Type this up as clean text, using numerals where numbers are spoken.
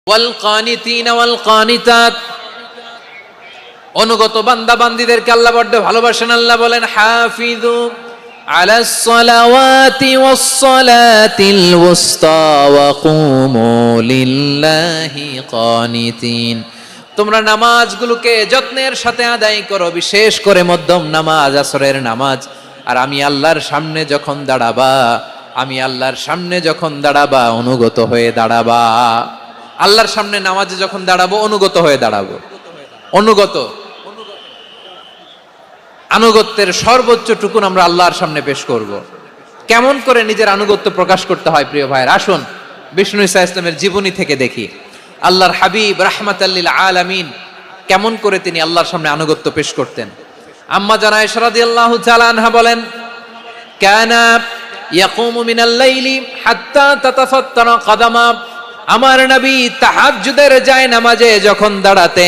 ওয়াল কানিতিনা ওয়াল কানিতাত, অনুগত বান্দা বান্দীদেরকে আল্লাহ বড় ভালোবাসেন। আল্লাহ বলেন হাফিজু আলাস সালাওয়াতি ওয়াস সালাতিল ওয়ুসতা ওয়া কুমু লিল্লাহি কানিতিন, তোমরা নামাজগুলোকে যত্নের সাথে আদায় করো, বিশেষ করে মধ্যম নামাজ, আসরের নামাজ। আর আমি আল্লাহর সামনে যখন দাঁড়াবা অনুগত হয়ে দাঁড়াবা। আল্লাহর সামনে নামাজে যখন দাঁড়াবো অনুগত হয়ে দাঁড়াবো। আনুগত্যের সর্বোচ্চ টুকুন আমরা আল্লাহর সামনে পেশ করব। কেমন করে নিজের আনুগত্য প্রকাশ করতে হয় প্রিয় ভাইয়ের, আসুন বিষ্ণু ঈসা ইসলামের জীবনী থেকে দেখি। আল্লাহর হাবিব রাহমাতাল লিল আলামিন কেমন করে তিনি আল্লাহর সামনে আনুগত্য পেশ করতেন। আম্মা জানা আয়েশা রাদিয়াল্লাহু তাআলা আনহা বলেন, কানা ইয়াকুমু মিনাল লাইলি হাত্তা তাতাফাত্তারা কদামা, আমার নবী তাহাজ্জুদের যায় নামাজে যখন দাঁড়াতেন